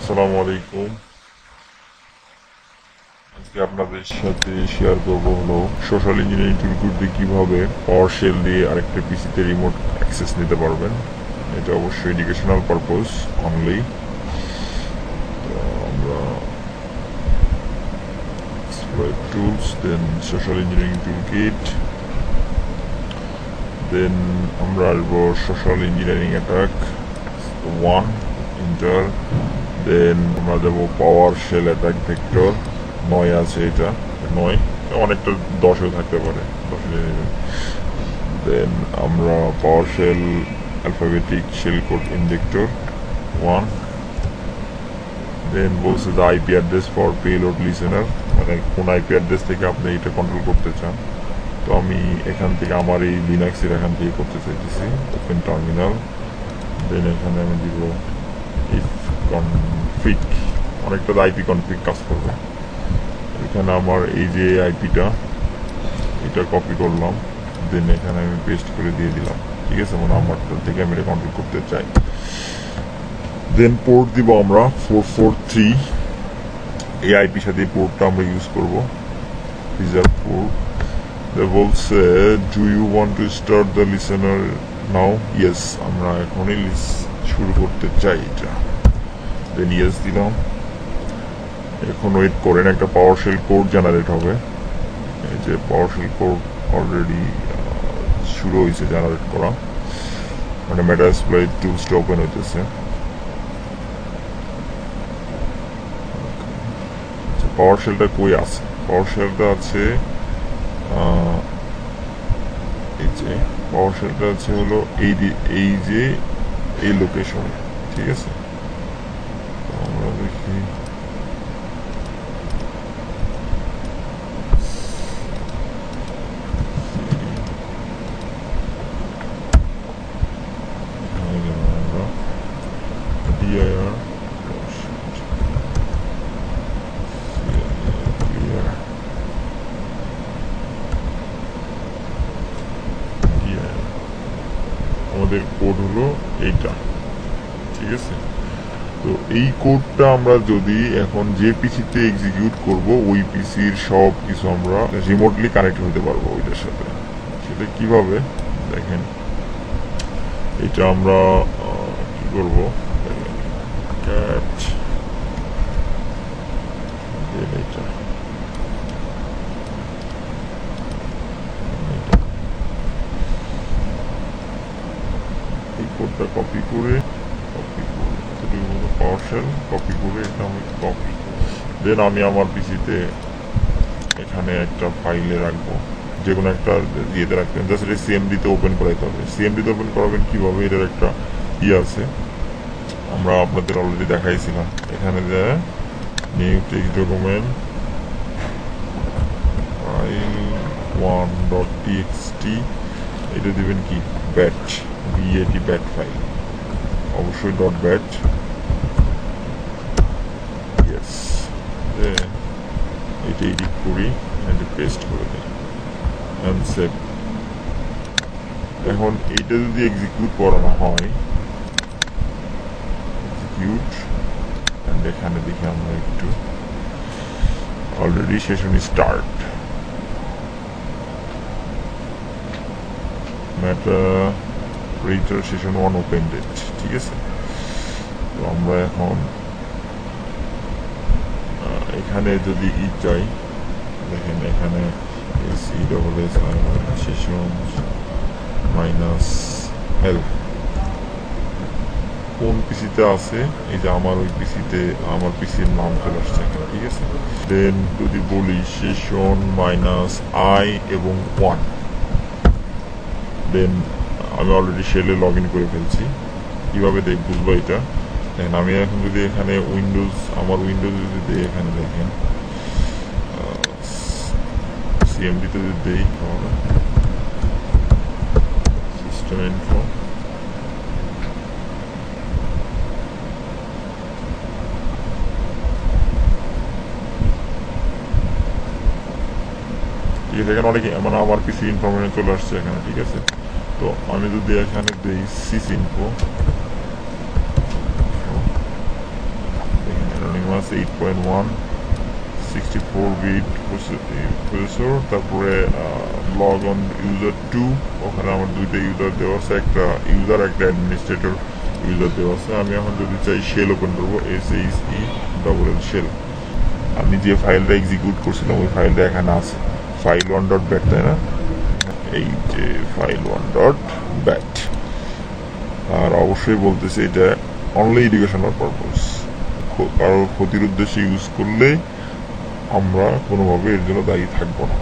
আসসালামু আলাইকুম। আজকে আপনাদের সাথে শেয়ার করবো হলো সোশ্যাল ইঞ্জিনিয়ারিং টুলগুলো দিয়ে কিভাবে পাওয়ার শেল দিয়ে আরেকটা পিসিতে রিমোট অ্যাক্সেস নিতে পারবেন। এটা অবশ্যই এডুকেশনাল পারপোজ অনলি। তো আমরা tools, then social engineering toolkit, then আমরা আসবো social engineering attack 1 enter, then আমরা দেবো পাওয়ার শেল অ্যাটাক ভেক্টর 9 আছে, এটা 9, অনেকটা 10ও থাকতে পারে, 10 দেন আমরা PowerShell alphabetic shellcode injector 1, then বলছে যে IP address for payload listener, মানে কোন আইপি অ্যাড্রেস থেকে আপনি এটা কন্ট্রোল করতে চান। তো আমি এখান থেকে আমার এই লিনাক্সের এখান থেকে করতে চাইতেছি ওপেন টার্মিনাল, দেন এখানে আমি দিব ইফ কনফিগ, অনেকটা আইপি কনফিগ কাজ করবে। এখানে আমার এই যে আইপিটা এটা কপি করলাম, দেন এখানে আমি পেস্ট করে দিয়ে দিলাম, ঠিক আছে, মানে আমারটা থেকে আমি এটা কন্ট্রোল করতে চাই। দেন পোর্ট দিব আমরা 443, এই আইপির সাথে এই পোর্টটা আমরা ইউজ করব, রিজার্ভ পোর্ট। বলছে do you want to start the listener now, yes, আমরা এখনই শুরু করতে চাই এটা, দেন ইয়েস দিলাম। এখন ওয়েট করেন, একটা পাওয়ার শেল কোড জেনারেট হবে। এই যে পাওয়ার শেল কোড অলরেডি শুরু হয়েছে জেনারেট করা, মানে মেটাস্প্লয়েড টুলসটা ওপেন হইতেছে। পাওয়ার শেলটা কই আছে? পাওয়ার শেলটা আছে এই যে পাওয়ার শেলটা আছে হলো এই যে এই লোকেশনে, ঠিক আছে। তো আমরা দেখি dir আমাদের কোড হলো এইটা, ঠিক আছে। তো এই কোডটা আমরা যদি এখন যে পিসিতে এক্সিকিউট করব ওই পিসির সব কিছু আমরা রিমোটলি কানেক্ট হতে পারবো ওইটার সাথে। সেটা কিভাবে দেখেন, এটা আমরা কি করব, ক্যাট এটা কোডটা কপি করে পাওয়ার শেল কপি করে এটা আমি কপি, দেন আমি আমার পিসিতে এখানে একটা ফাইলে রাখবো, যে কোনো একটা ইয়েতে রাখবেন, জাস্ট এটা সিএমডিতে ওপেন করাইতে হবে। সিএমডিতে ওপেন করাবেন কিভাবে, এটার একটা ইয়ে আছে, আমরা আপনাদের অলরেডি দেখাইছিলাম। এখানে যে new text document file 1.txt, এটা দেবেন কি ব্যাট, বিএটি ব্যাট ফাইল, অবশ্যই ডট ব্যাট, ইয়েস। এটা এডিট করি, এটা পেস্ট করে দিই অ্যান্ড সেভ। এখন এইটা যদি এক্সিকিউট করানো হয়, এক্সিকিউট, অ্যান্ড এখানে দেখি আমরা একটু অলরেডি সেশন স্টার্ট, ম্যাটা রেজিস্টার সেশন 1 ওপেন ডেট, ঠিক আছে। তো আমরা এখন এখানে যদি চাই, দেখেন এখানে সেশন -l কোন পিসিতে আছে, এই যে আমার ওই পিসিতে আমার পিসির নাম চলে আসছে এখানে, ঠিক আছে। দেন যদি বলি সেশন -i এবং 1, দেন আমি অলরেডি শেলে লগ ইন করে ফেলছি। কীভাবে বুঝবো এটা, দেখেন আমি এখন যদি এখানে আমার উইন্ডোজ যদি দিই, এখানে দেখেন সিএমডিতে যদি দিই তাহলে সিস্টেম ইনফো, ঠিক আছে। এখানে অনেক মানে আমার পিসি ইনফরমেশন চলে আসছে এখানে, ঠিক আছে। তো আমি যদি এখানে দিই সিস ইনফো, অ্যানোনিমাস 8.1 64-bit প্রসেসর। তারপরে লগ অন ইউজার 2, ওখানে আমার দুইটা ইউজার দেওয়া আছে, একটা ইউজার একটা অ্যাডমিনিস্ট্রেটর ইউজার দেওয়া আছে। আমি এখন যদি চাই শেল ওপেন করবো, SHE শেল। আমি যে ফাইলটা এক্সিকিউট করছিলাম ওই ফাইলটা এখানে আছে, file1.bat, তাই না? এই যে file1.bat। আর অবশ্যই বলতেছি এটা অনলি এডুকেশনাল পারপোজ, কারো ক্ষতির উদ্দেশ্যে ইউজ করলে আমরা কোনোভাবে এর জন্য দায়ী থাকবো না।